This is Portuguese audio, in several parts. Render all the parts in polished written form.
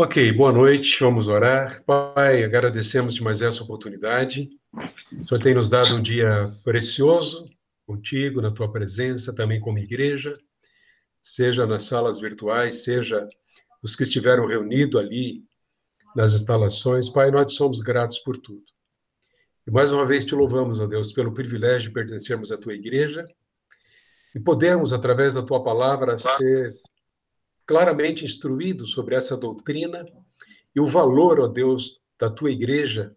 Ok, boa noite, vamos orar. Pai, agradecemos de mais essa oportunidade. O Senhor tem nos dado um dia precioso contigo, na tua presença, também como igreja, seja nas salas virtuais, seja os que estiveram reunidos ali nas instalações. Pai, nós somos gratos por tudo. E mais uma vez te louvamos, ó Deus, pelo privilégio de pertencermos à tua igreja e podemos, através da tua palavra, ser claramente instruídos sobre essa doutrina e o valor, ó Deus, da tua igreja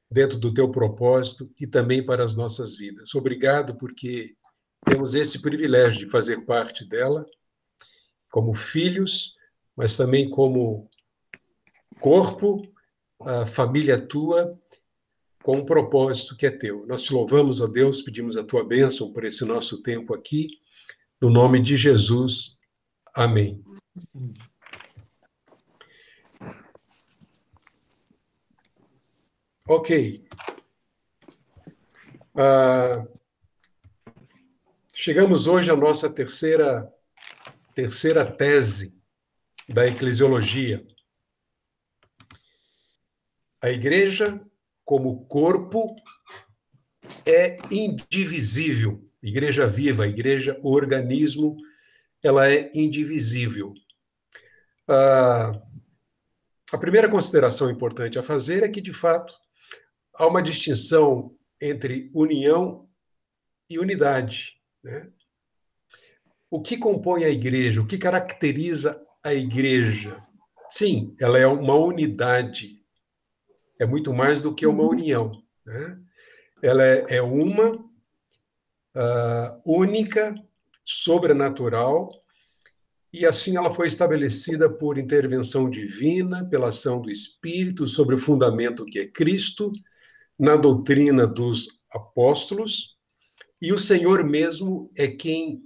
dentro do teu propósito e também para as nossas vidas. Obrigado porque temos esse privilégio de fazer parte dela como filhos, mas também como corpo, a família tua, com um propósito que é teu. Nós te louvamos, ó Deus, pedimos a tua bênção por esse nosso tempo aqui, no nome de Jesus. Amém. Ok. Chegamos hoje à nossa terceira tese da eclesiologia. A igreja, como corpo, é indivisível. Igreja viva, igreja organismo, ela é indivisível. A primeira consideração importante a fazer é que, de fato, há uma distinção entre união e unidade, né? O que compõe a igreja? O que caracteriza a igreja? Sim, ela é uma unidade. É muito mais do que uma união, né? Ela é uma, única, sobrenatural, e assim ela foi estabelecida por intervenção divina, pela ação do Espírito, sobre o fundamento que é Cristo, na doutrina dos apóstolos, e o Senhor mesmo é quem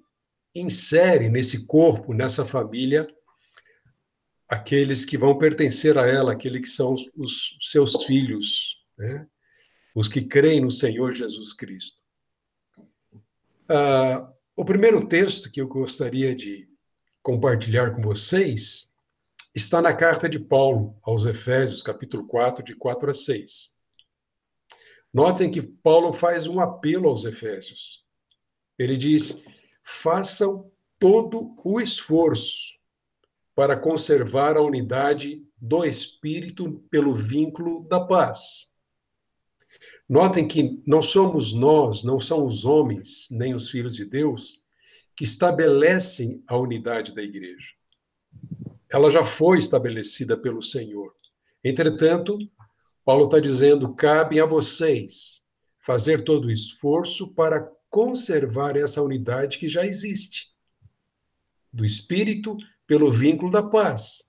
insere nesse corpo, nessa família, aqueles que vão pertencer a ela, aqueles que são os seus filhos, né? Os que creem no Senhor Jesus Cristo. O primeiro texto que eu gostaria de compartilhar com vocês está na carta de Paulo aos Efésios, capítulo 4, de 4 a 6. Notem que Paulo faz um apelo aos Efésios. Ele diz: façam todo o esforço para conservar a unidade do Espírito pelo vínculo da paz. Notem que não somos nós, não são os homens, nem os filhos de Deus, que estabelecem a unidade da igreja. Ela já foi estabelecida pelo Senhor. Entretanto, Paulo está dizendo, cabe a vocês fazer todo o esforço para conservar essa unidade que já existe, do Espírito pelo vínculo da paz.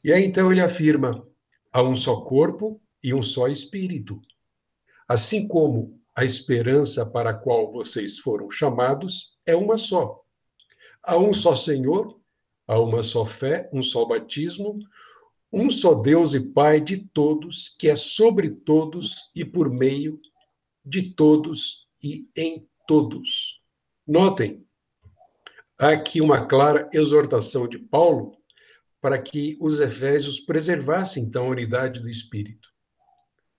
E aí então ele afirma, há um só corpo e um só Espírito. Assim como a esperança para a qual vocês foram chamados é uma só. Há um só Senhor, há uma só fé, um só batismo, um só Deus e Pai de todos, que é sobre todos e por meio de todos e em todos. Notem, há aqui uma clara exortação de Paulo para que os efésios preservassem, então, a unidade do Espírito.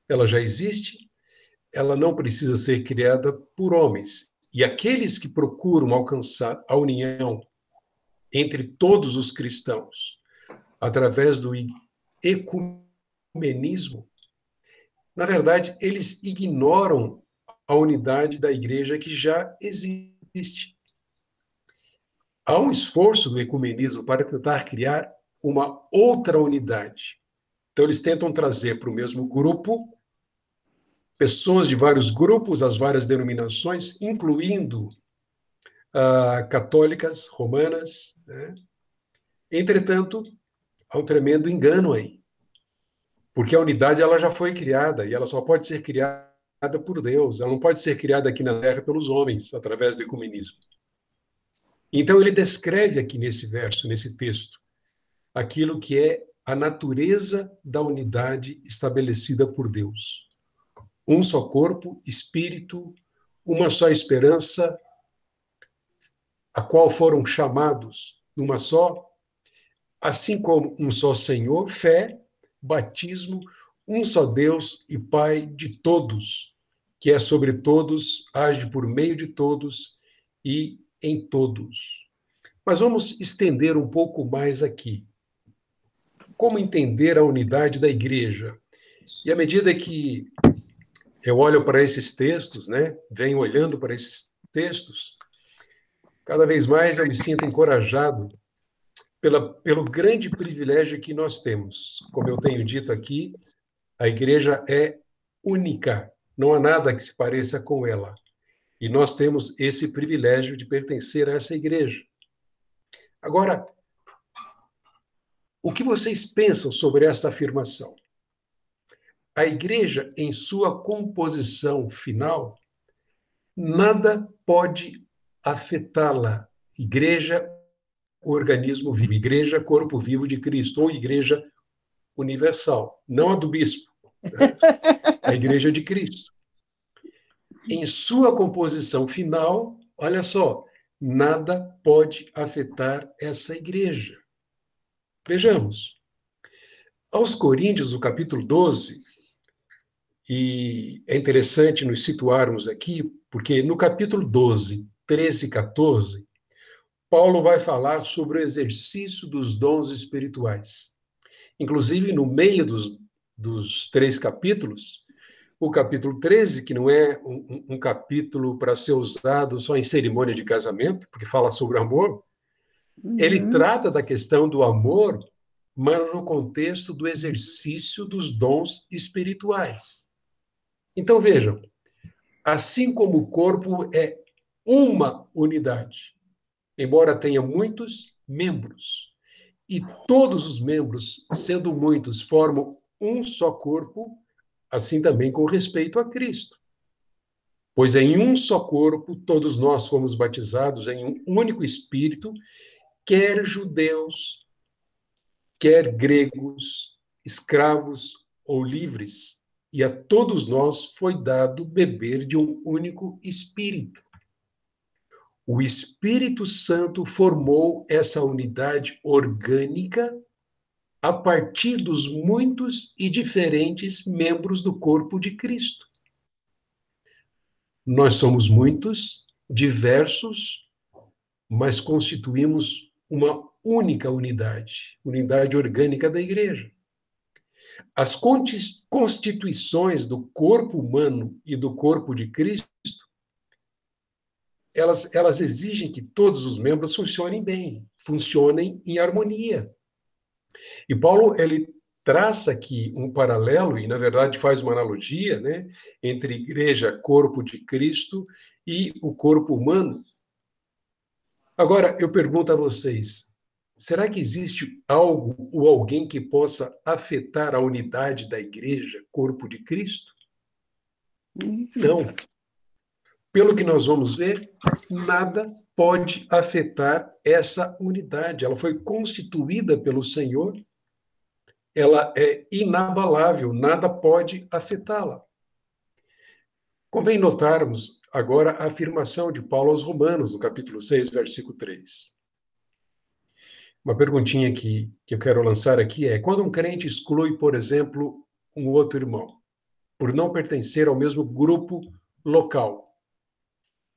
Ela já existe, ela não precisa ser criada por homens. E aqueles que procuram alcançar a união entre todos os cristãos, através do ecumenismo, na verdade, eles ignoram a unidade da igreja que já existe. Há um esforço do ecumenismo para tentar criar uma outra unidade. Então, eles tentam trazer para o mesmo grupo pessoas de vários grupos, as várias denominações, incluindo católicas, romanas, né? Entretanto, há um tremendo engano aí, porque a unidade ela já foi criada e ela só pode ser criada por Deus, ela não pode ser criada aqui na Terra pelos homens, através do ecumenismo. Então ele descreve aqui nesse verso, nesse texto, aquilo que é a natureza da unidade estabelecida por Deus. Um só corpo, espírito, uma só esperança, a qual foram chamados numa só, assim como um só Senhor, fé, batismo, um só Deus e Pai de todos, que é sobre todos, age por meio de todos e em todos. Mas vamos estender um pouco mais aqui. Como entender a unidade da igreja? E à medida que eu olho para esses textos, né, venho olhando para esses textos, cada vez mais eu me sinto encorajado pelo grande privilégio que nós temos. Como eu tenho dito aqui, a igreja é única, não há nada que se pareça com ela. E nós temos esse privilégio de pertencer a essa igreja. Agora, o que vocês pensam sobre essa afirmação? A igreja, em sua composição final, nada pode afetá-la. Igreja, organismo vivo. Igreja, corpo vivo de Cristo. Ou igreja universal. Não a do bispo, né? A igreja de Cristo. Em sua composição final, olha só, nada pode afetar essa igreja. Vejamos. Aos Coríntios, o capítulo 12, e é interessante nos situarmos aqui, porque no capítulo 12, 13 e 14, Paulo vai falar sobre o exercício dos dons espirituais. Inclusive, no meio dos 3 capítulos, o capítulo 13, que não é um capítulo para ser usado só em cerimônia de casamento, porque fala sobre amor, ele Uhum. trata da questão do amor, mas no contexto do exercício dos dons espirituais. Então, vejam, assim como o corpo é uma unidade, embora tenha muitos membros, e todos os membros, sendo muitos, formam um só corpo, assim também com respeito a Cristo. Pois em um só corpo todos nós fomos batizados em um único Espírito, quer judeus, quer gregos, escravos ou livres, e a todos nós foi dado beber de um único Espírito. O Espírito Santo formou essa unidade orgânica a partir dos muitos e diferentes membros do corpo de Cristo. Nós somos muitos, diversos, mas constituímos uma única unidade, unidade orgânica da igreja. As constituições do corpo humano e do corpo de Cristo, elas exigem que todos os membros funcionem bem, funcionem em harmonia. E Paulo, ele traça aqui um paralelo, e na verdade faz uma analogia, né, entre igreja, corpo de Cristo, e o corpo humano. Agora, eu pergunto a vocês, será que existe algo ou alguém que possa afetar a unidade da igreja, corpo de Cristo? Não. Pelo que nós vamos ver, nada pode afetar essa unidade. Ela foi constituída pelo Senhor, ela é inabalável, nada pode afetá-la. Convém notarmos agora a afirmação de Paulo aos Romanos, no capítulo 6, versículo 3. Uma perguntinha que eu quero lançar aqui é: quando um crente exclui, por exemplo, um outro irmão, por não pertencer ao mesmo grupo local,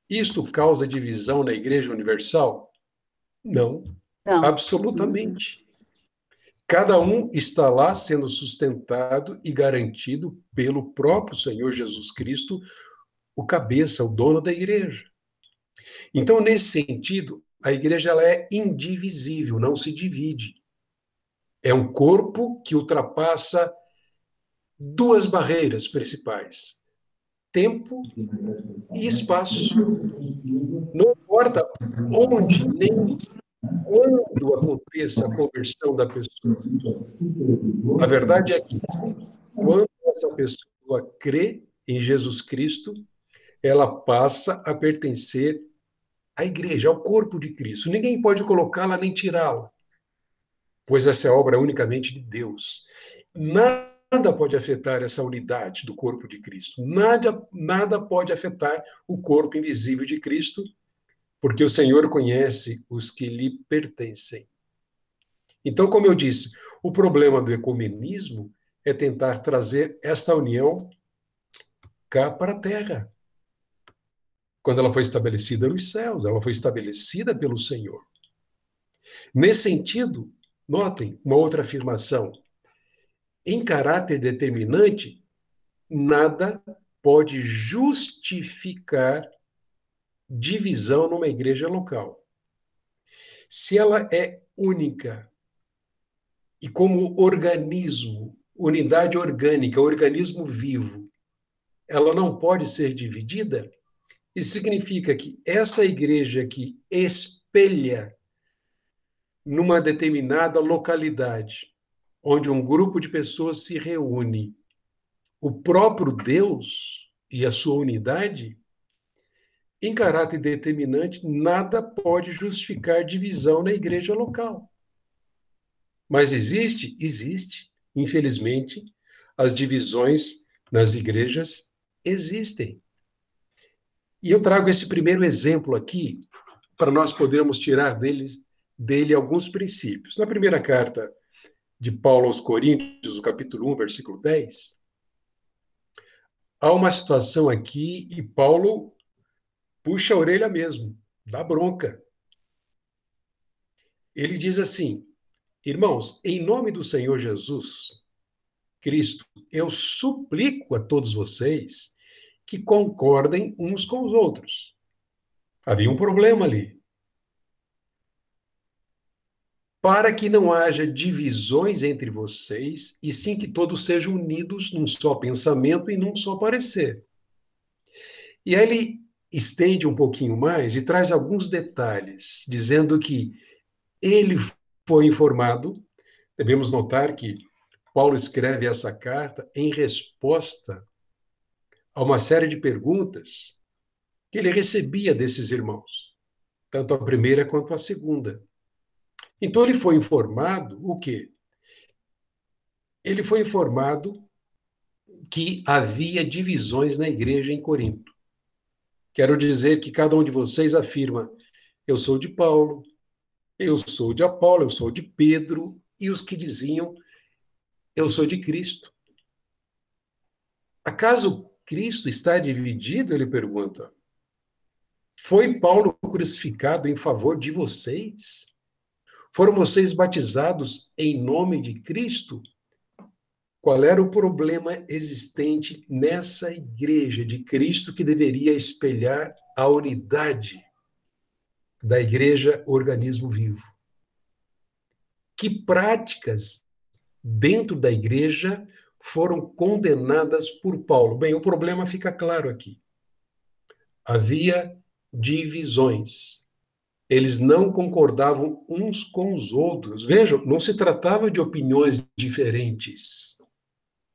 isto causa divisão na Igreja Universal? Não, Não. Uhum. absolutamente. Cada um está lá sendo sustentado e garantido pelo próprio Senhor Jesus Cristo, o cabeça, o dono da igreja. Então, nesse sentido, a igreja ela é indivisível, não se divide. É um corpo que ultrapassa duas barreiras principais: tempo e espaço. Não importa onde nem quando aconteça a conversão da pessoa. A verdade é que quando essa pessoa crê em Jesus Cristo, ela passa a pertencer à igreja, ao corpo de Cristo. Ninguém pode colocá-la nem tirá-la, pois essa é obra unicamente de Deus. Nada pode afetar essa unidade do corpo de Cristo. Nada pode afetar o corpo invisível de Cristo, porque o Senhor conhece os que lhe pertencem. Então, como eu disse, o problema do ecumenismo é tentar trazer esta união cá para a Terra. Quando ela foi estabelecida nos céus, ela foi estabelecida pelo Senhor. Nesse sentido, notem uma outra afirmação. Em caráter determinante, nada pode justificar divisão numa igreja local. Se ela é única e como organismo, unidade orgânica, organismo vivo, ela não pode ser dividida, isso significa que essa igreja que espelha numa determinada localidade, onde um grupo de pessoas se reúne, o próprio Deus e a sua unidade, em caráter determinante, nada pode justificar divisão na igreja local. Mas existe? Existe. Infelizmente, as divisões nas igrejas existem. E eu trago esse primeiro exemplo aqui para nós podermos tirar dele alguns princípios. Na primeira carta de Paulo aos Coríntios, o capítulo 1, versículo 10, há uma situação aqui e Paulo puxa a orelha mesmo, dá bronca. Ele diz assim: irmãos, em nome do Senhor Jesus Cristo, eu suplico a todos vocês que concordem uns com os outros. Havia um problema ali. Para que não haja divisões entre vocês, e sim que todos sejam unidos num só pensamento e num só parecer. E aí ele estende um pouquinho mais e traz alguns detalhes, dizendo que ele foi informado. Devemos notar que Paulo escreve essa carta em resposta a uma série de perguntas que ele recebia desses irmãos, tanto a primeira quanto a segunda. Então ele foi informado o quê? Ele foi informado que havia divisões na igreja em Corinto. Quero dizer que cada um de vocês afirma: eu sou de Paulo, eu sou de Apolo, eu sou de Pedro, e os que diziam: eu sou de Cristo. Acaso Cristo está dividido? Ele pergunta. Foi Paulo crucificado em favor de vocês? Foram vocês batizados em nome de Cristo? Qual era o problema existente nessa igreja de Cristo que deveria espelhar a unidade da igreja organismo vivo? Que práticas dentro da igreja foram condenadas por Paulo? Bem, o problema fica claro aqui. Havia divisões. Eles não concordavam uns com os outros. Vejam, não se tratava de opiniões diferentes.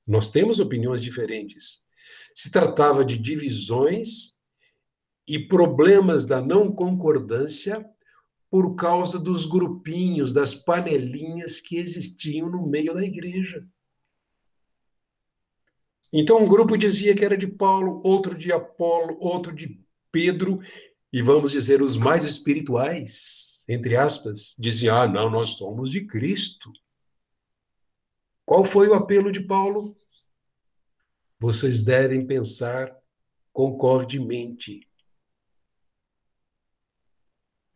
Nós temos opiniões diferentes. Se tratava de divisões e problemas da não concordância por causa dos grupinhos, das panelinhas que existiam no meio da igreja. Então, um grupo dizia que era de Paulo, outro de Apolo, outro de Pedro, e vamos dizer, os mais espirituais, entre aspas, diziam: ah, não, nós somos de Cristo. Qual foi o apelo de Paulo? Vocês devem pensar concordemente.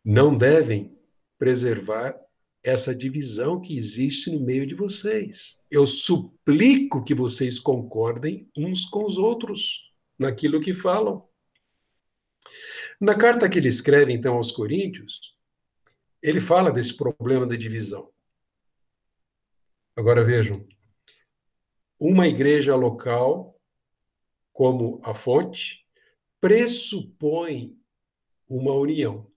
Não devem preservar essa divisão que existe no meio de vocês. Eu suplico que vocês concordem uns com os outros naquilo que falam. Na carta que ele escreve, então, aos Coríntios, ele fala desse problema da divisão. Agora vejam, uma igreja local, como a fonte, pressupõe uma união.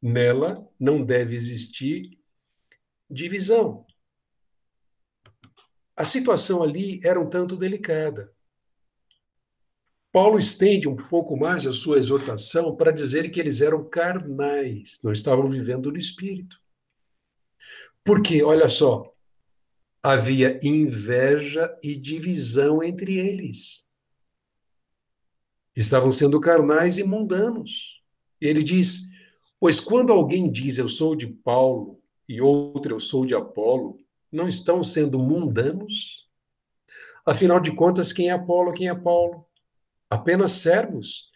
Nela não deve existir divisão. A situação ali era um tanto delicada. Paulo estende um pouco mais a sua exortação para dizer que eles eram carnais, não estavam vivendo no Espírito. Porque, olha só, havia inveja e divisão entre eles. Estavam sendo carnais e mundanos. E ele diz: pois quando alguém diz eu sou de Paulo e outra eu sou de Apolo, não estão sendo mundanos? Afinal de contas, quem é Apolo, quem é Paulo? Apenas servos,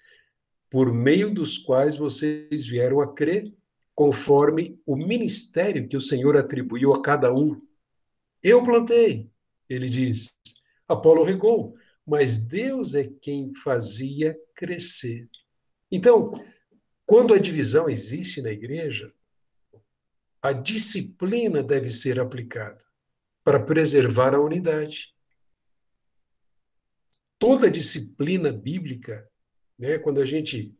por meio dos quais vocês vieram a crer, conforme o ministério que o Senhor atribuiu a cada um. Eu plantei, ele diz, Apolo regou, mas Deus é quem fazia crescer. Então, quando a divisão existe na igreja, a disciplina deve ser aplicada para preservar a unidade. Toda disciplina bíblica, né, quando a gente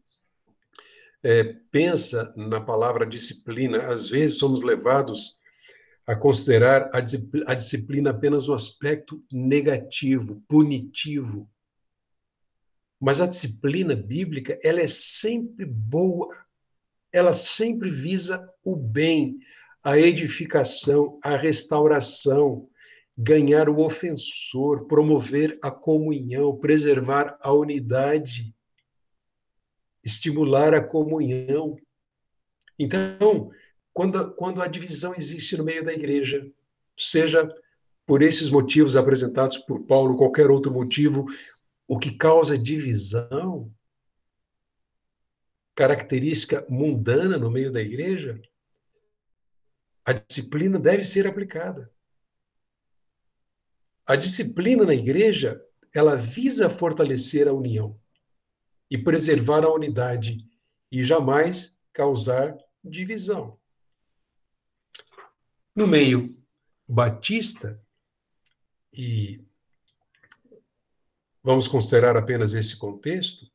pensa na palavra disciplina, às vezes somos levados a considerar a disciplina apenas um aspecto negativo, punitivo. Mas a disciplina bíblica, ela é sempre boa, ela sempre visa o bem, a edificação, a restauração, ganhar o ofensor, promover a comunhão, preservar a unidade, estimular a comunhão. Então, quando a divisão existe no meio da igreja, seja por esses motivos apresentados por Paulo, qualquer outro motivo, o que causa divisão, característica mundana no meio da igreja, a disciplina deve ser aplicada. A disciplina na igreja, ela visa fortalecer a união e preservar a unidade e jamais causar divisão. No meio batista, e vamos considerar apenas esse contexto,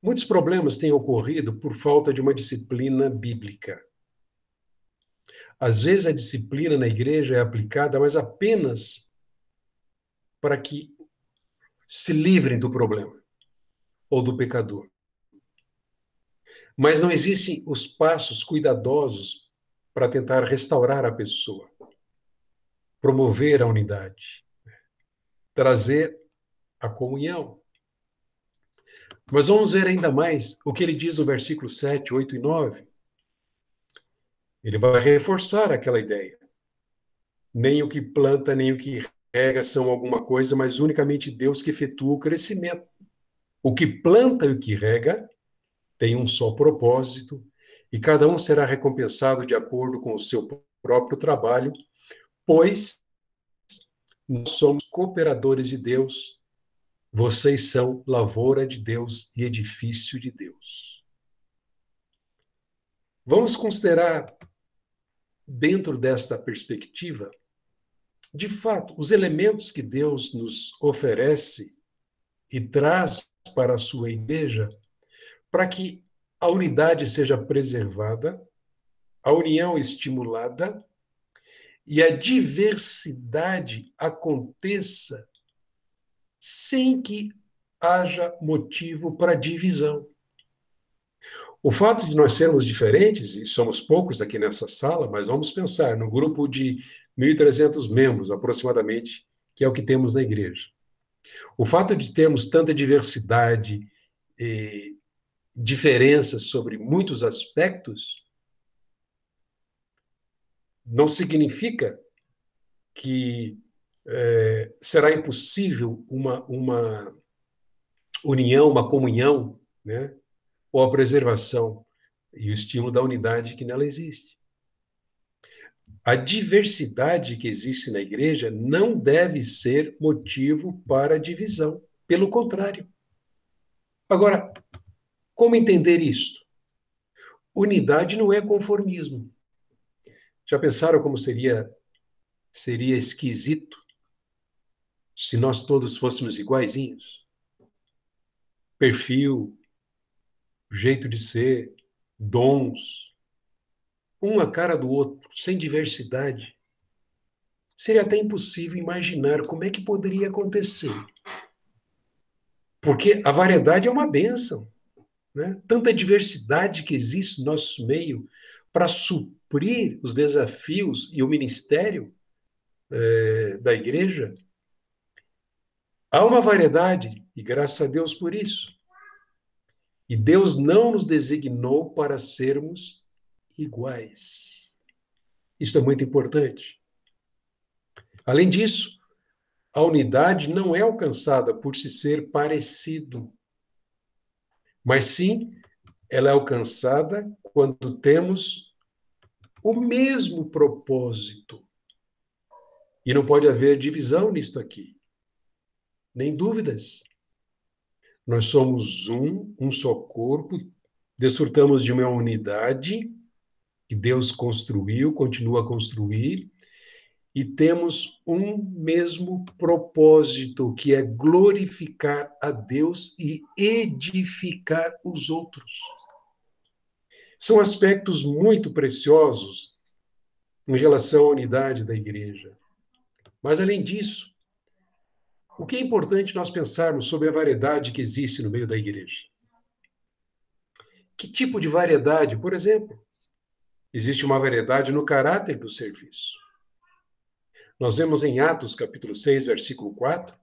muitos problemas têm ocorrido por falta de uma disciplina bíblica. Às vezes a disciplina na igreja é aplicada, mas apenas para que se livrem do problema ou do pecador. Mas não existem os passos cuidadosos para tentar restaurar a pessoa, promover a unidade, trazer a comunhão. Mas vamos ver ainda mais o que ele diz no versículo 7, 8 e 9. Ele vai reforçar aquela ideia. Nem o que planta, nem o que rega são alguma coisa, mas unicamente Deus que efetua o crescimento. O que planta e o que rega tem um só propósito, e cada um será recompensado de acordo com o seu próprio trabalho, pois nós somos cooperadores de Deus, vocês são lavoura de Deus e edifício de Deus. Vamos considerar, dentro desta perspectiva, de fato, os elementos que Deus nos oferece e traz para a sua igreja, para que a unidade seja preservada, a união estimulada e a diversidade aconteça sem que haja motivo para divisão. O fato de nós sermos diferentes, e somos poucos aqui nessa sala, mas vamos pensar no grupo de 1.300 membros, aproximadamente, que é o que temos na igreja. O fato de termos tanta diversidade, diferenças sobre muitos aspectos, não significa que será impossível uma união, uma comunhão, né? Ou a preservação e o estímulo da unidade que nela existe. A diversidade que existe na igreja não deve ser motivo para divisão. Pelo contrário. Agora, como entender isso? Unidade não é conformismo. Já pensaram como seria esquisito se nós todos fôssemos iguaizinhos? Perfil, jeito de ser, dons, um a cara do outro, sem diversidade. Seria até impossível imaginar como é que poderia acontecer. Porque a variedade é uma bênção, né? Tanta diversidade que existe no nosso meio para suprir os desafios e o ministério da igreja. Há uma variedade, e graças a Deus por isso. E Deus não nos designou para sermos iguais. Isso é muito importante. Além disso, a unidade não é alcançada por se ser parecido, mas sim ela é alcançada quando temos o mesmo propósito. E não pode haver divisão nisto aqui, nem dúvidas. Nós somos um só corpo, desfrutamos de uma unidade que Deus construiu, continua a construir, e temos um mesmo propósito, que é glorificar a Deus e edificar os outros. São aspectos muito preciosos em relação à unidade da igreja. Mas, além disso, o que é importante nós pensarmos sobre a variedade que existe no meio da igreja? Que tipo de variedade? Por exemplo, existe uma variedade no caráter do serviço. Nós vemos em Atos, capítulo 6, versículo 4,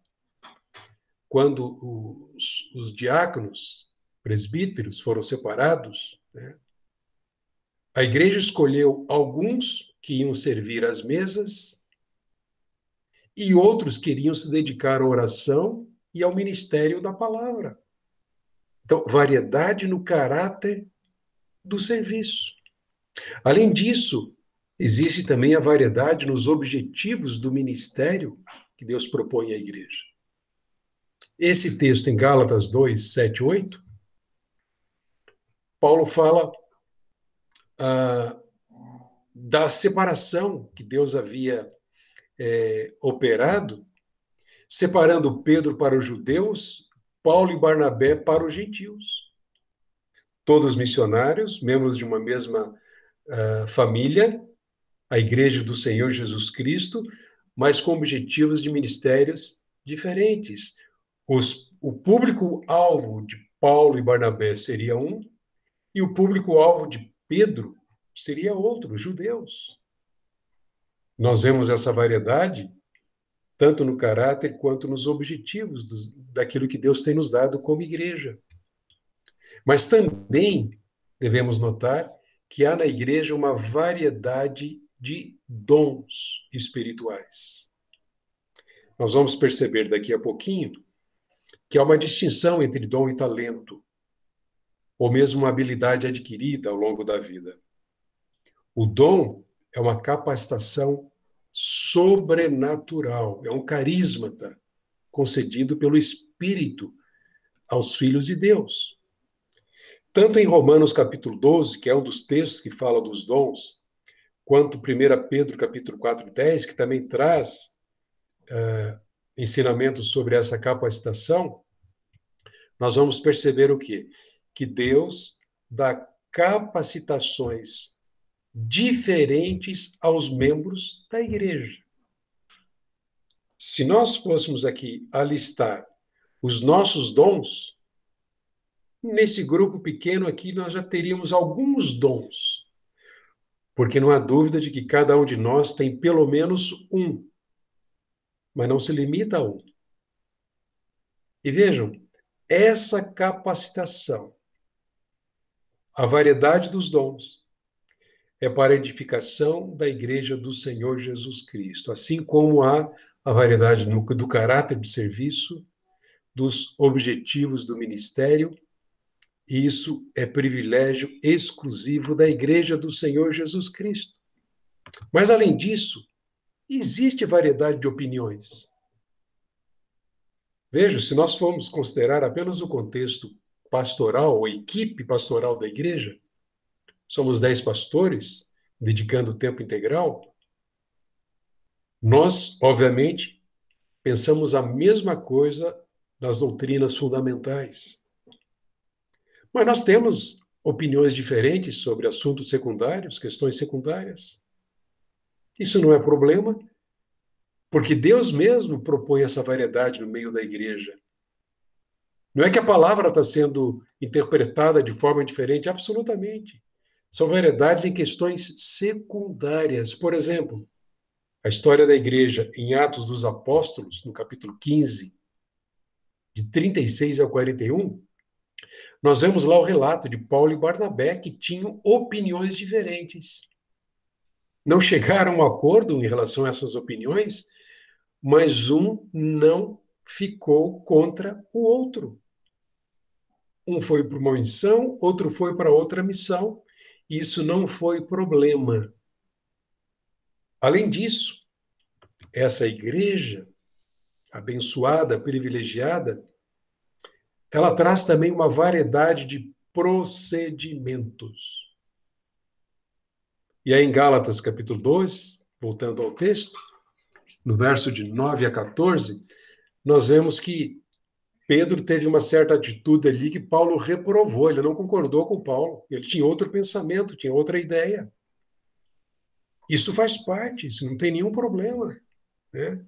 quando os diáconos, presbíteros, foram separados, né? A igreja escolheu alguns que iam servir às mesas e outros queriam se dedicar à oração e ao ministério da palavra. Então, variedade no caráter do serviço. Além disso, existe também a variedade nos objetivos do ministério que Deus propõe à igreja. Esse texto em Gálatas 2, 7, 8, Paulo fala da separação que Deus havia operado, separando Pedro para os judeus, Paulo e Barnabé para os gentios. Todos missionários, membros de uma mesma família, a Igreja do Senhor Jesus Cristo, mas com objetivos de ministérios diferentes. O público-alvo de Paulo e Barnabé seria um, e o público-alvo de Pedro seria outro, os judeus. Nós vemos essa variedade tanto no caráter quanto nos objetivos daquilo que Deus tem nos dado como igreja. Mas também devemos notar que há na igreja uma variedade de dons espirituais. Nós vamos perceber daqui a pouquinho que há uma distinção entre dom e talento, ou mesmo uma habilidade adquirida ao longo da vida. O dom é uma capacitação sobrenatural, é um carismata concedido pelo Espírito aos filhos de Deus. Tanto em Romanos capítulo 12, que é um dos textos que fala dos dons, quanto 1 Pedro capítulo 4, 10, que também traz ensinamentos sobre essa capacitação, nós vamos perceber o quê? Que Deus dá capacitações diferentes aos membros da igreja. Se nós fôssemos aqui alistar os nossos dons, nesse grupo pequeno aqui nós já teríamos alguns dons, porque não há dúvida de que cada um de nós tem pelo menos um, mas não se limita a um. E vejam, essa capacitação, a variedade dos dons, é para a edificação da Igreja do Senhor Jesus Cristo, assim como há a variedade do caráter de serviço, dos objetivos do ministério. Isso é privilégio exclusivo da Igreja do Senhor Jesus Cristo. Mas, além disso, existe variedade de opiniões. Veja, se nós formos considerar apenas o contexto pastoral ou equipe pastoral da igreja, somos 10 pastores, dedicando tempo integral, nós, obviamente, pensamos a mesma coisa nas doutrinas fundamentais. Mas nós temos opiniões diferentes sobre assuntos secundários, questões secundárias. Isso não é problema, porque Deus mesmo propõe essa variedade no meio da igreja. Não é que a palavra está sendo interpretada de forma diferente, absolutamente. São variedades em questões secundárias. Por exemplo, a história da igreja em Atos dos Apóstolos, no capítulo 15, de 36 ao 41, Nós vemos lá o relato de Paulo e Barnabé, que tinham opiniões diferentes. Não chegaram a um acordo em relação a essas opiniões, mas um não ficou contra o outro. Um foi para uma missão, outro foi para outra missão. Isso não foi problema. Além disso, essa igreja abençoada, privilegiada, ela traz também uma variedade de procedimentos. E aí em Gálatas capítulo 2, voltando ao texto, no verso de 9 a 14, nós vemos que Pedro teve uma certa atitude ali que Paulo reprovou, ele não concordou com Paulo, ele tinha outro pensamento, tinha outra ideia. Isso faz parte, isso não tem nenhum problema, né?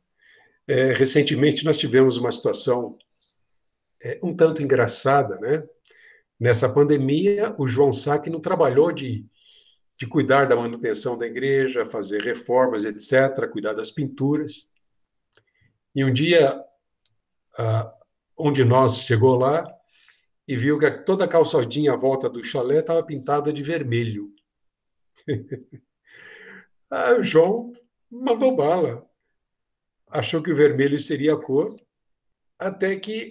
Recentemente nós tivemos uma situação um tanto engraçada, né? Nessa pandemia, o João Sack não trabalhou de cuidar da manutenção da igreja, fazer reformas, etc., cuidar das pinturas. E um dia, um de nós chegou lá e viu que toda a calçadinha à volta do chalé estava pintada de vermelho. O João mandou bala. Achou que o vermelho seria a cor, até que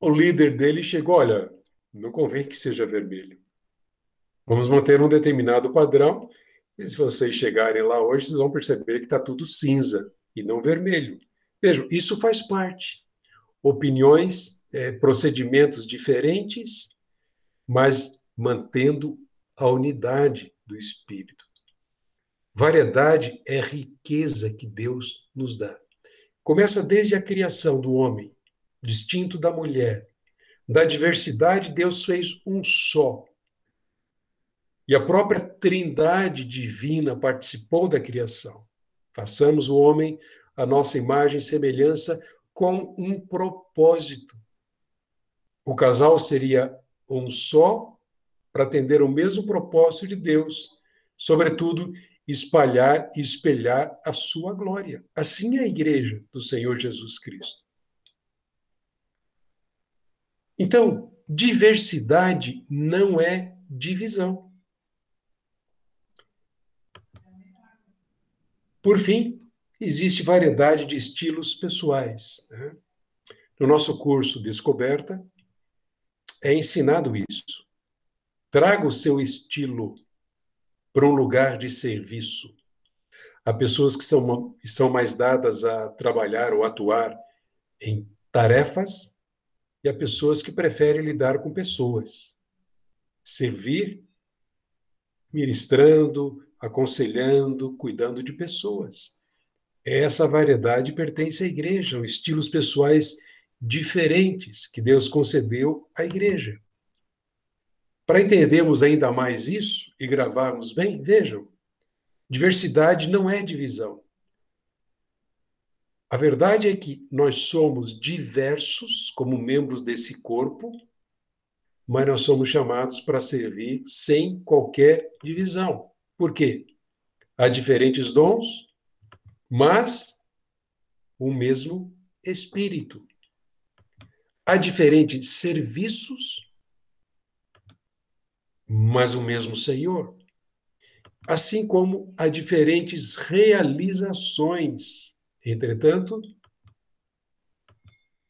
o líder dele chegou, olha, não convém que seja vermelho. Vamos manter um determinado padrão, e se vocês chegarem lá hoje, vocês vão perceber que está tudo cinza e não vermelho. Vejam, isso faz parte. Opiniões, procedimentos diferentes, mas mantendo a unidade do Espírito. Variedade é riqueza que Deus nos dá. Começa desde a criação do homem, distinto da mulher. Da diversidade, Deus fez um só. E a própria Trindade divina participou da criação. Façamos o homem a nossa imagem e semelhança com um propósito. O casal seria um só para atender o mesmo propósito de Deus, sobretudo espalhar e espelhar a sua glória. Assim é a igreja do Senhor Jesus Cristo. Então, diversidade não é divisão. Por fim, existe variedade de estilos pessoais, né? No nosso curso Descoberta, é ensinado isso. Traga o seu estilo para um lugar de serviço. Há pessoas que são mais dadas a trabalhar ou atuar em tarefas e há pessoas que preferem lidar com pessoas. Servir, ministrando, aconselhando, cuidando de pessoas. Essa variedade pertence à igreja, estilos pessoais diferentes que Deus concedeu à igreja. Para entendermos ainda mais isso e gravarmos bem, vejam, diversidade não é divisão. A verdade é que nós somos diversos como membros desse corpo, mas nós somos chamados para servir sem qualquer divisão. Por quê? Há diferentes dons, mas o mesmo Espírito. Há diferentes serviços, mas o mesmo Senhor. Assim como há diferentes realizações. Entretanto,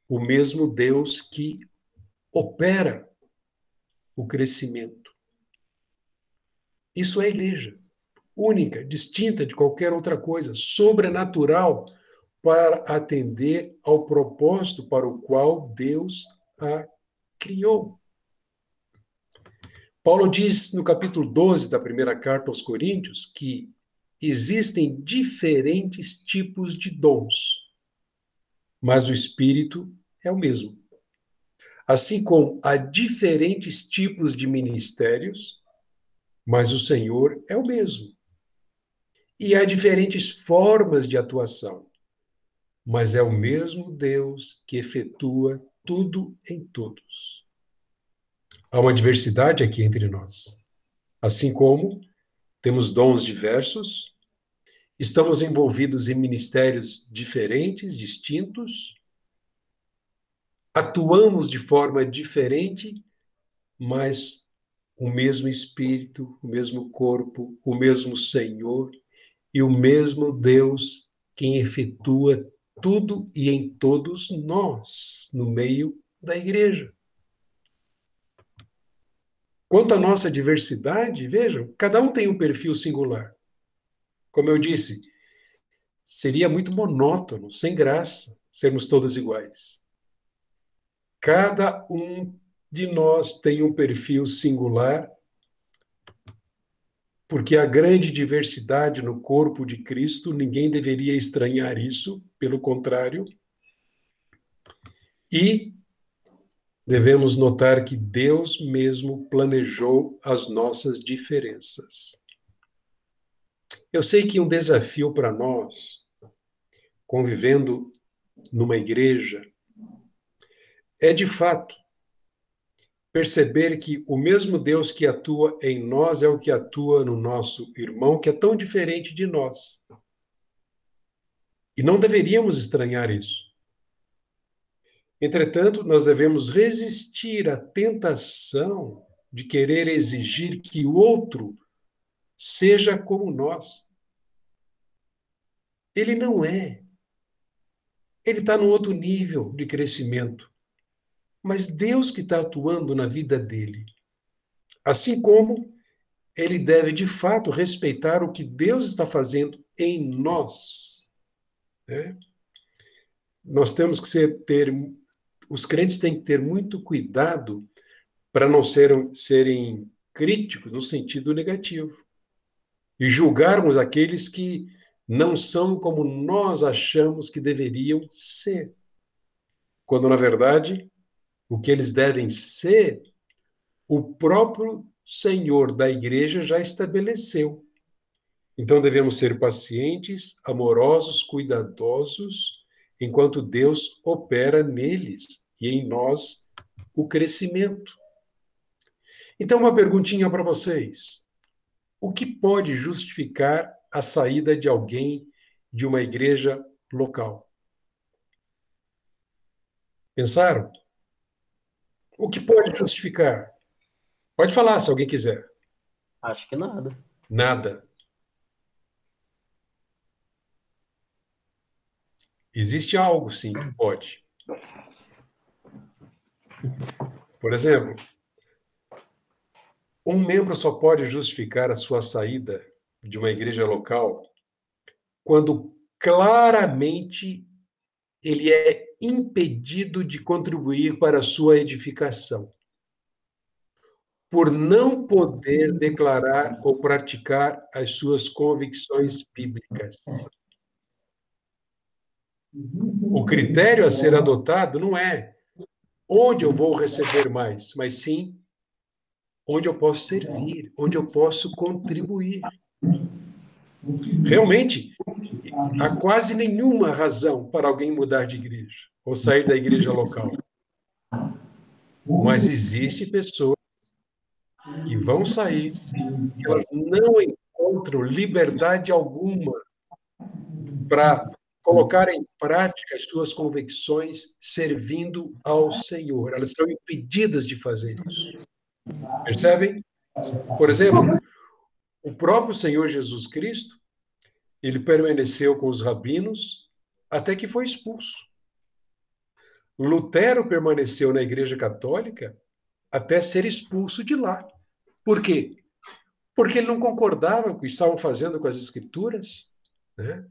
o mesmo Deus que opera o crescimento. Isso é a igreja, única, distinta de qualquer outra coisa, sobrenatural, para atender ao propósito para o qual Deus a criou. Paulo diz no capítulo 12 da primeira carta aos Coríntios que existem diferentes tipos de dons, mas o Espírito é o mesmo. Assim como há diferentes tipos de ministérios, mas o Senhor é o mesmo. E há diferentes formas de atuação, mas é o mesmo Deus que efetua tudo em todos. Há uma diversidade aqui entre nós. Assim como temos dons diversos, estamos envolvidos em ministérios diferentes, distintos, atuamos de forma diferente, mas o mesmo Espírito, o mesmo corpo, o mesmo Senhor e o mesmo Deus quem efetua tudo e em todos nós, no meio da igreja. Quanto à nossa diversidade, vejam, cada um tem um perfil singular. Como eu disse, seria muito monótono, sem graça, sermos todos iguais. Cada um de nós tem um perfil singular, porque a grande diversidade no corpo de Cristo, ninguém deveria estranhar isso, pelo contrário. E devemos notar que Deus mesmo planejou as nossas diferenças. Eu sei que um desafio para nós, convivendo numa igreja, é de fato perceber que o mesmo Deus que atua em nós é o que atua no nosso irmão, que é tão diferente de nós. E não deveríamos estranhar isso. Entretanto, nós devemos resistir à tentação de querer exigir que o outro seja como nós. Ele não é. Ele está num outro nível de crescimento. Mas Deus que está atuando na vida dele. Assim como ele deve, de fato, respeitar o que Deus está fazendo em nós. Né? Nós temos que os crentes têm que ter muito cuidado para não serem críticos no sentido negativo e julgarmos aqueles que não são como nós achamos que deveriam ser, quando, na verdade, o que eles devem ser, o próprio Senhor da igreja já estabeleceu. Então devemos ser pacientes, amorosos, cuidadosos, enquanto Deus opera neles e em nós o crescimento. Então, uma perguntinha para vocês. O que pode justificar a saída de alguém de uma igreja local? Pensaram? O que pode justificar? Pode falar se alguém quiser. Acho que nada. Nada. Existe algo, sim, que pode. Por exemplo, um membro só pode justificar a sua saída de uma igreja local quando claramente ele é impedido de contribuir para a sua edificação, por não poder declarar ou praticar as suas convicções bíblicas. O critério a ser adotado não é onde eu vou receber mais, mas sim onde eu posso servir, onde eu posso contribuir. Realmente, há quase nenhuma razão para alguém mudar de igreja ou sair da igreja local. Mas existe pessoas que vão sair, que elas não encontram liberdade alguma para colocar em prática as suas convicções servindo ao Senhor. Elas são impedidas de fazer isso. Percebem? Por exemplo, o próprio Senhor Jesus Cristo, ele permaneceu com os rabinos até que foi expulso. Lutero permaneceu na Igreja Católica até ser expulso de lá. Por quê? Porque ele não concordava com o que estavam fazendo com as Escrituras, né?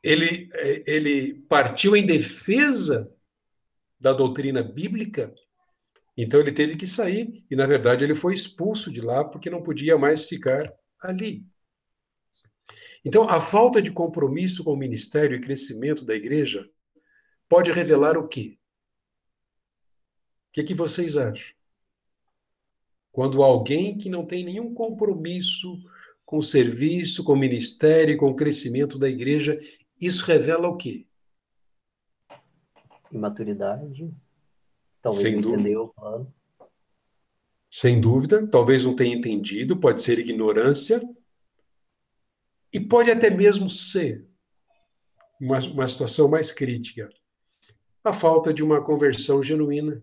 Ele partiu em defesa da doutrina bíblica, então ele teve que sair, e na verdade ele foi expulso de lá porque não podia mais ficar ali. Então, a falta de compromisso com o ministério e crescimento da igreja pode revelar o quê? O que vocês acham? Quando alguém que não tem nenhum compromisso com o serviço, com o ministério, com o crescimento da igreja, isso revela o quê? Imaturidade. Talvez Sem não dúvida. entendeu o plano. Sem dúvida, talvez não tenha entendido, pode ser ignorância, e pode até mesmo ser uma situação mais crítica. A falta de uma conversão genuína.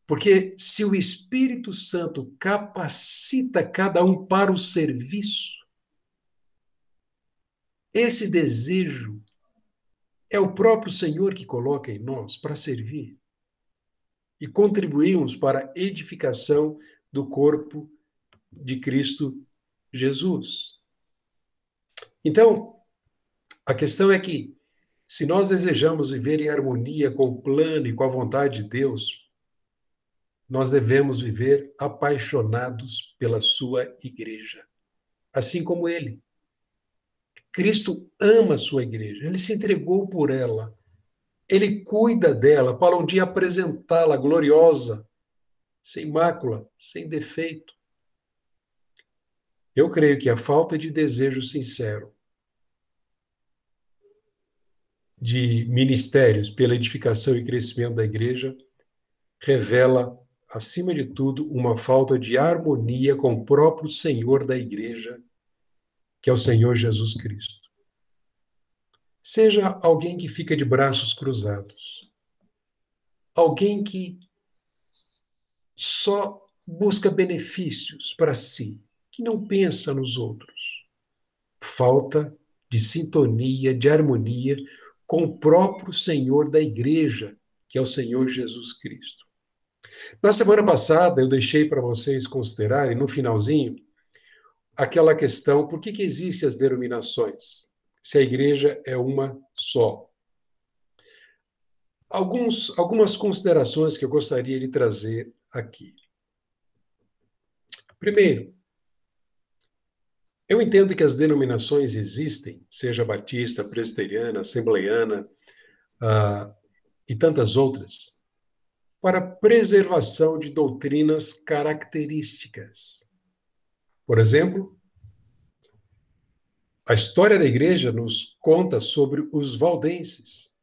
Porque se o Espírito Santo capacita cada um para o serviço, esse desejo é o próprio Senhor que coloca em nós para servir e contribuirmos para a edificação do corpo de Cristo Jesus. Então, a questão é que, se nós desejamos viver em harmonia com o plano e com a vontade de Deus, nós devemos viver apaixonados pela sua igreja, assim como ele. Cristo ama a sua igreja, ele se entregou por ela, ele cuida dela para um dia apresentá-la gloriosa, sem mácula, sem defeito. Eu creio que a falta de desejo sincero de ministérios pela edificação e crescimento da igreja revela, acima de tudo, uma falta de harmonia com o próprio Senhor da igreja, que é o Senhor Jesus Cristo. Seja alguém que fica de braços cruzados, alguém que só busca benefícios para si, que não pensa nos outros. Falta de sintonia, de harmonia com o próprio Senhor da igreja, que é o Senhor Jesus Cristo. Na semana passada, eu deixei para vocês considerarem, no finalzinho, aquela questão: por que existem as denominações, se a igreja é uma só? Algumas considerações que eu gostaria de trazer aqui. Primeiro, eu entendo que as denominações existem, seja batista, presbiteriana, assembleiana, e tantas outras, para preservação de doutrinas características. Por exemplo, a história da igreja nos conta sobre os valdenses.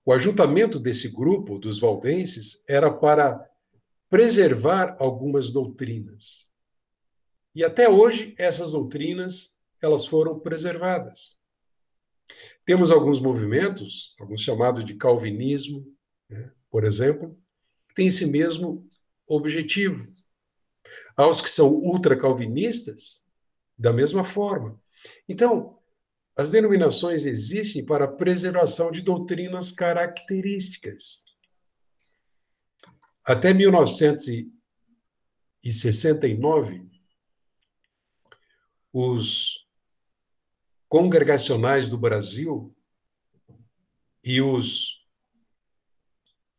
O ajuntamento desse grupo, dos valdenses, era para preservar algumas doutrinas. E até hoje, essas doutrinas, elas foram preservadas. Temos alguns movimentos, alguns chamados de calvinismo, né, por exemplo, que têm esse mesmo objetivo. Aos que são ultracalvinistas, da mesma forma. Então, as denominações existem para a preservação de doutrinas características. Até 1969, os congregacionais do Brasil e os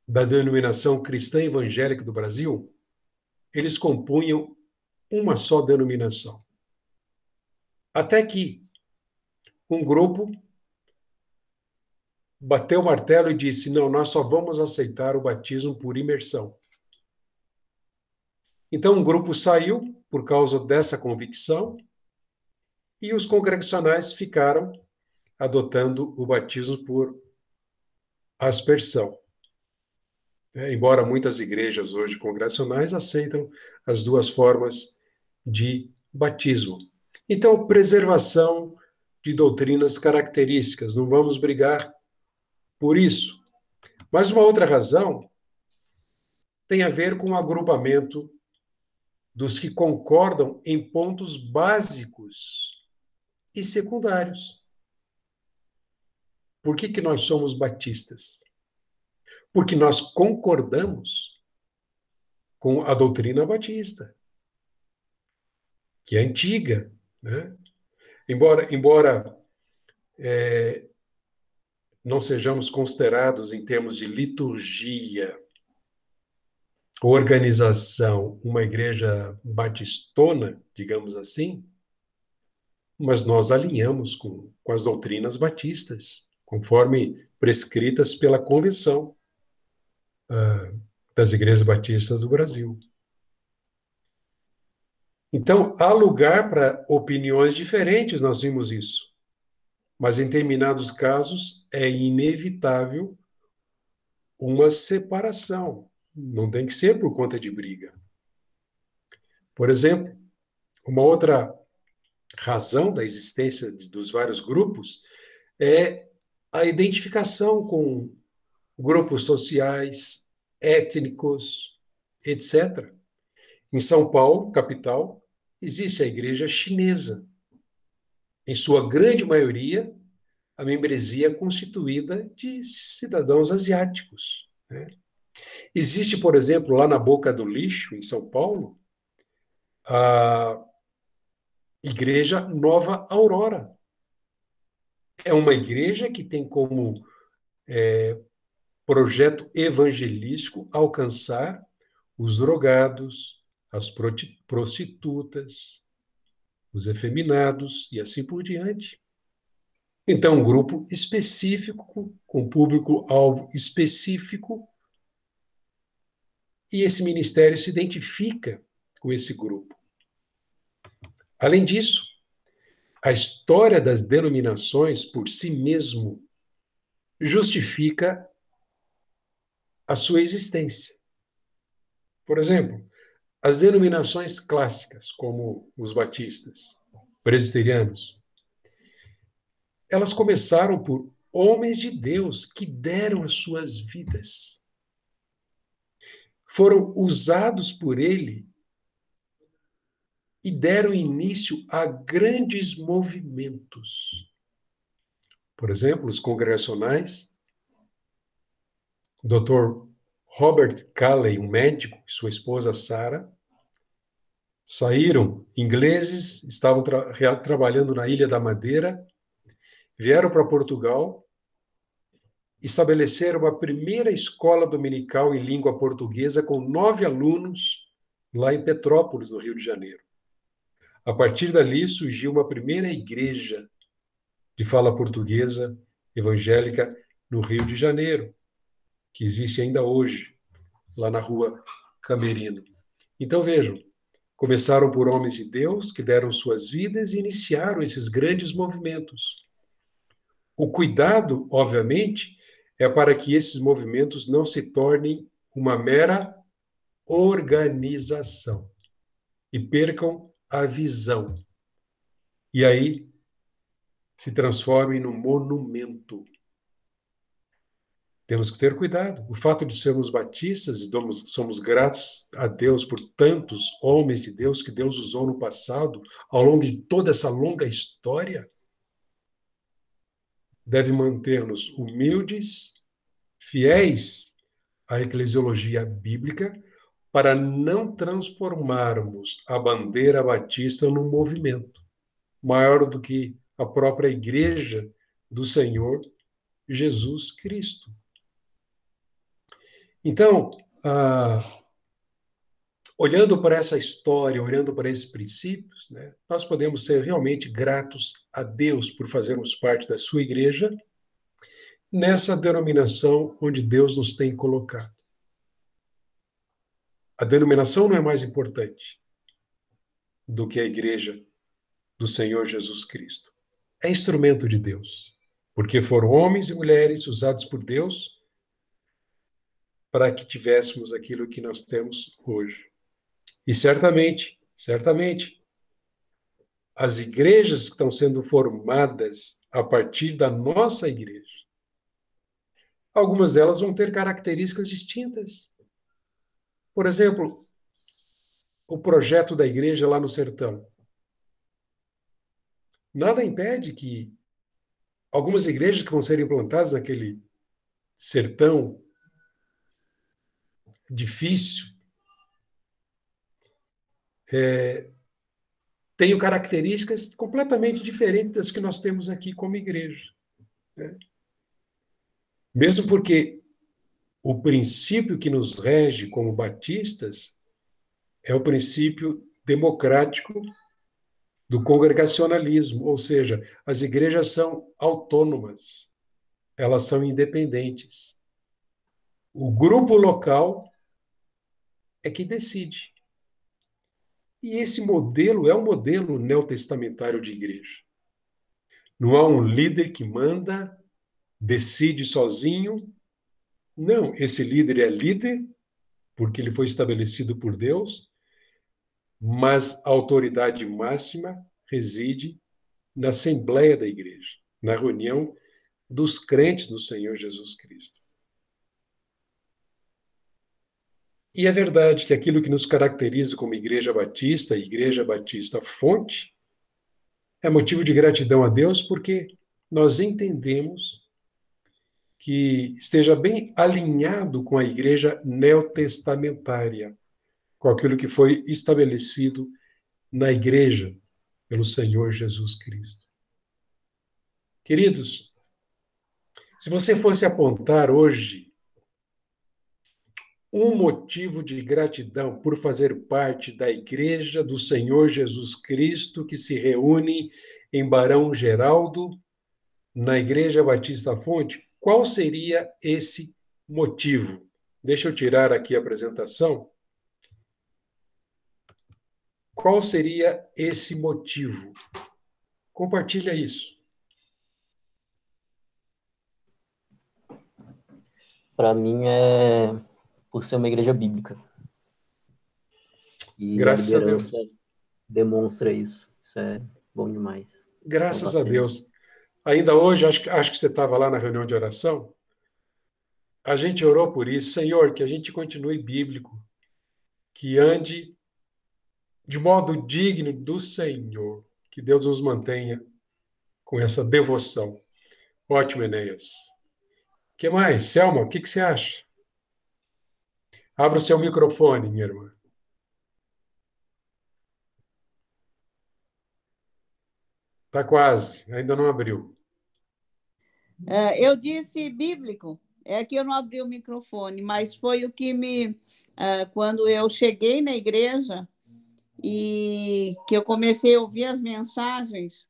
da denominação cristã evangélica do Brasil, eles compunham uma só denominação. Até que um grupo bateu o martelo e disse: não, nós só vamos aceitar o batismo por imersão. Então, um grupo saiu por causa dessa convicção e os congregacionais ficaram adotando o batismo por aspersão. Embora muitas igrejas hoje congregacionais aceitam as duas formas de batismo. Então, preservação de doutrinas características, não vamos brigar por isso. Mas uma outra razão tem a ver com o agrupamento dos que concordam em pontos básicos e secundários. Por que nós somos batistas? Porque nós concordamos com a doutrina batista, que é antiga, né? Embora não sejamos considerados, em termos de liturgia, organização, uma igreja batistona, digamos assim, mas nós alinhamos com as doutrinas batistas, conforme prescritas pela Convenção das Igrejas Batistas do Brasil. Então, há lugar para opiniões diferentes, nós vimos isso. Mas, em determinados casos, é inevitável uma separação. Não tem que ser por conta de briga. Por exemplo, uma outra razão da existência dos vários grupos é a identificação com grupos sociais, étnicos, etc. Em São Paulo, capital, existe a igreja chinesa. Em sua grande maioria, a membresia é constituída de cidadãos asiáticos, né? Existe, por exemplo, lá na Boca do Lixo, em São Paulo, a Igreja Nova Aurora. É uma igreja que tem como projeto evangelístico alcançar os drogados, as prostitutas, os efeminados e assim por diante. Então, um grupo específico, com público-alvo específico, e esse ministério se identifica com esse grupo. Além disso, a história das denominações por si mesmo justifica a sua existência. Por exemplo, as denominações clássicas, como os batistas, presbiterianos, elas começaram por homens de Deus que deram as suas vidas. Foram usados por ele e deram início a grandes movimentos. Por exemplo, os congregacionais, Dr. Robert Calley, um médico, e sua esposa Sarah, saíram, ingleses, estavam trabalhando na Ilha da Madeira, vieram para Portugal, estabeleceram a primeira escola dominical em língua portuguesa com 9 alunos lá em Petrópolis, no Rio de Janeiro. A partir dali surgiu uma primeira igreja de fala portuguesa evangélica no Rio de Janeiro, que existe ainda hoje, lá na rua Camerino. Então vejam, começaram por homens de Deus que deram suas vidas e iniciaram esses grandes movimentos. O cuidado, obviamente, é para que esses movimentos não se tornem uma mera organização e percam a visão. E aí se transformem num monumento. Temos que ter cuidado. O fato de sermos batistas e somos gratos a Deus por tantos homens de Deus que Deus usou no passado, ao longo de toda essa longa história, deve manter-nos humildes, fiéis à eclesiologia bíblica, para não transformarmos a bandeira batista num movimento maior do que a própria igreja do Senhor Jesus Cristo. Então, olhando para essa história, olhando para esses princípios, né, nós podemos ser realmente gratos a Deus por fazermos parte da sua igreja, nessa denominação onde Deus nos tem colocado. A denominação não é mais importante do que a igreja do Senhor Jesus Cristo. É instrumento de Deus, porque foram homens e mulheres usados por Deus para que tivéssemos aquilo que nós temos hoje. E certamente, as igrejas que estão sendo formadas a partir da nossa igreja, algumas delas vão ter características distintas. Por exemplo, o projeto da igreja lá no sertão. Nada impede que algumas igrejas que vão ser implantadas naquele sertão difícil tenham características completamente diferentes das que nós temos aqui como igreja, né? Mesmo porque o princípio que nos rege como batistas é o princípio democrático do congregacionalismo, ou seja, as igrejas são autônomas, elas são independentes. O grupo local é que decide. E esse modelo é um modelo neotestamentário de igreja. Não há um líder que manda, decide sozinho. Não, esse líder é líder porque ele foi estabelecido por Deus, mas a autoridade máxima reside na Assembleia da Igreja, na reunião dos crentes no Senhor Jesus Cristo. E é verdade que aquilo que nos caracteriza como Igreja Batista Fonte, é motivo de gratidão a Deus, porque nós entendemos que esteja bem alinhado com a igreja neotestamentária, com aquilo que foi estabelecido na igreja pelo Senhor Jesus Cristo. Queridos, se você fosse apontar hoje um motivo de gratidão por fazer parte da igreja do Senhor Jesus Cristo, que se reúne em Barão Geraldo, na Igreja Batista Fonte, qual seria esse motivo? Deixa eu tirar aqui a apresentação. Qual seria esse motivo? Compartilha isso. Para mim é por ser uma igreja bíblica. E a Graças a Deus. liderança demonstra isso. Isso é bom demais. Graças Então, a Deus. Ainda hoje, acho que você estava lá na reunião de oração, a gente orou por isso. Senhor, que a gente continue bíblico, que ande de modo digno do Senhor, que Deus nos mantenha com essa devoção. Ótimo, Enéas. O que mais? Selma, o que você acha? Abra o seu microfone, minha irmã. Está quase, ainda não abriu. Eu disse bíblico, é que eu não abri o microfone, mas foi o que quando eu cheguei na igreja e que eu comecei a ouvir as mensagens,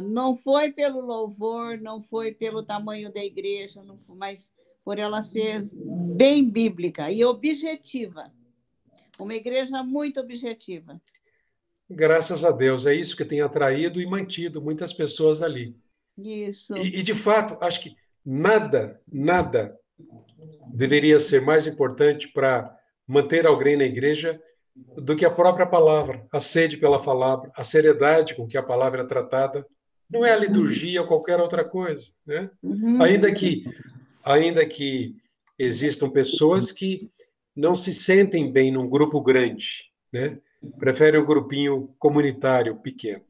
não foi pelo louvor, não foi pelo tamanho da igreja, mas por ela ser bem bíblica e objetiva. Uma igreja muito objetiva. Graças a Deus, é isso que tem atraído e mantido muitas pessoas ali. Isso. E de fato, acho que nada deveria ser mais importante para manter alguém na igreja do que a própria palavra, a sede pela palavra, a seriedade com que a palavra é tratada. Não é a liturgia ou qualquer outra coisa, né? Uhum. Ainda que existam pessoas que não se sentem bem num grupo grande, né? Preferem um grupinho comunitário pequeno.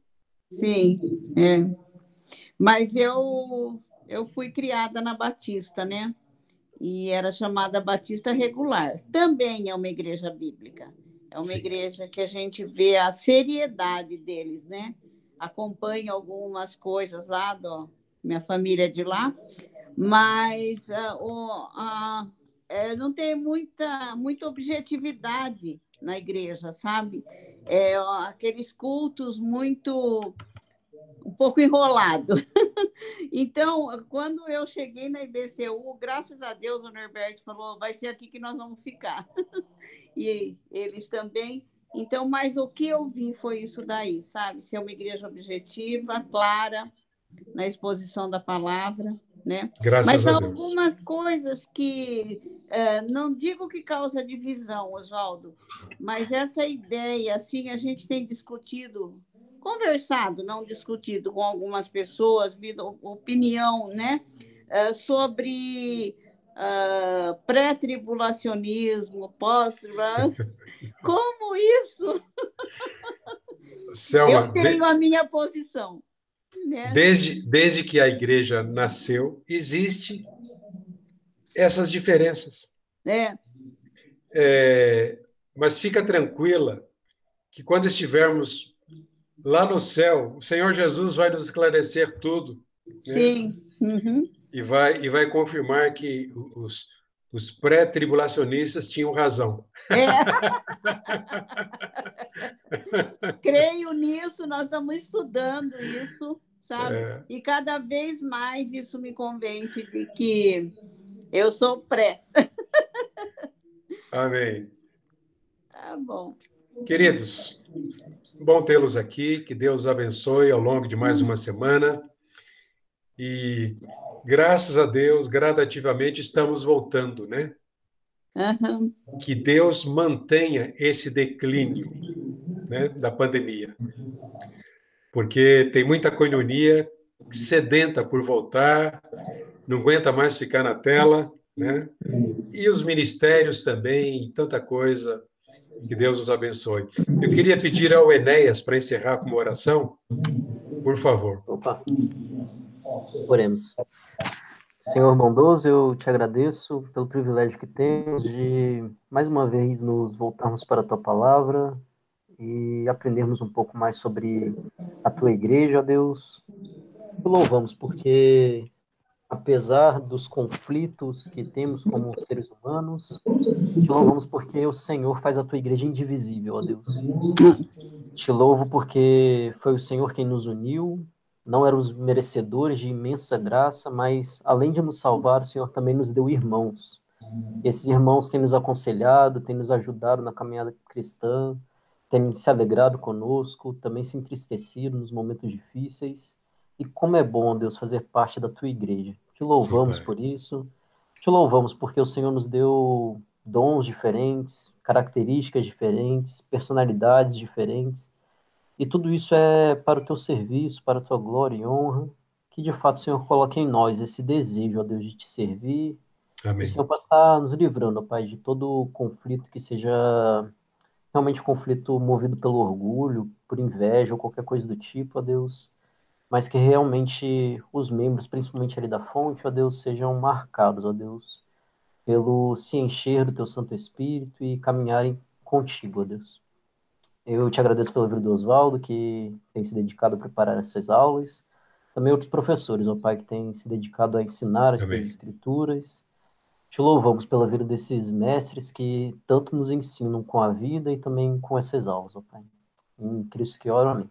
Sim, é. Mas eu fui criada na Batista, né? E era chamada Batista Regular. Também é uma igreja bíblica. É uma igreja que a gente vê a seriedade deles, né? Acompanho algumas coisas lá, minha família é de lá, mas não tem muita objetividade na igreja, sabe? Aqueles cultos um pouco enrolado. Então, quando eu cheguei na IBCU, graças a Deus, o Norberto falou, vai ser aqui que nós vamos ficar. E eles também. Então, mas o que eu vi foi isso daí, sabe? Ser uma igreja objetiva, clara, na exposição da palavra, né? Graças mas a há Deus. algumas coisas que, não digo que causa divisão, Oswaldo, mas essa ideia, assim, a gente tem discutido, conversado, não discutido com algumas pessoas, opinião, né? Sobre pré-tribulacionismo, pós-tribulacionismo. Como isso? Selma, Eu tenho a minha posição. Né? Desde que a igreja nasceu, existem essas diferenças. Mas fica tranquila que quando estivermos lá no céu, o Senhor Jesus vai nos esclarecer tudo. Sim. Né? Uhum. E vai confirmar que os pré-tribulacionistas tinham razão. Creio nisso, nós estamos estudando isso, sabe? E cada vez mais isso me convence de que eu sou pré. Amém. Tá bom. Queridos, bom tê-los aqui, que Deus abençoe ao longo de mais uma semana. E graças a Deus, gradativamente estamos voltando, né? Uhum. Que Deus mantenha esse declínio, né, da pandemia. Porque tem muita coinonia sedenta por voltar, não aguenta mais ficar na tela, né? E os ministérios também, tanta coisa. Que Deus os abençoe. Eu queria pedir ao Enéas para encerrar com uma oração, por favor. Opa, oremos. Senhor bondoso, eu te agradeço pelo privilégio que temos de, mais uma vez, nos voltarmos para a tua palavra e aprendermos um pouco mais sobre a tua igreja, Deus. Te louvamos porque, apesar dos conflitos que temos como seres humanos, te louvamos porque o Senhor faz a tua igreja indivisível, ó Deus. Te louvo porque foi o Senhor quem nos uniu, não éramos merecedores de imensa graça, mas além de nos salvar, o Senhor também nos deu irmãos. Esses irmãos têm nos aconselhado, têm nos ajudado na caminhada cristã, têm se alegrado conosco, também se entristecido nos momentos difíceis. E como é bom, Deus, fazer parte da tua igreja. Te louvamos por isso. Te louvamos porque o Senhor nos deu dons diferentes, características diferentes, personalidades diferentes. E tudo isso é para o teu serviço, para a tua glória e honra. Que de fato o Senhor coloque em nós esse desejo, ó Deus, de te servir. Que o Amém. Senhor possa estar nos livrando, ó Pai, de todo conflito que seja realmente um conflito movido pelo orgulho, por inveja ou qualquer coisa do tipo, ó Deus. Mas que realmente os membros, principalmente ali da fonte, ó Deus, sejam marcados, ó Deus, pelo se encher do teu Santo Espírito e caminharem contigo, ó Deus. Eu te agradeço pelo livro do Oswaldo, que tem se dedicado a preparar essas aulas. Também outros professores, ó Pai, que têm se dedicado a ensinar as tuas Amém. escrituras. Te louvamos pela vida desses mestres que tanto nos ensinam com a vida e também com essas aulas, ó Pai. Em Cristo que oro, amém.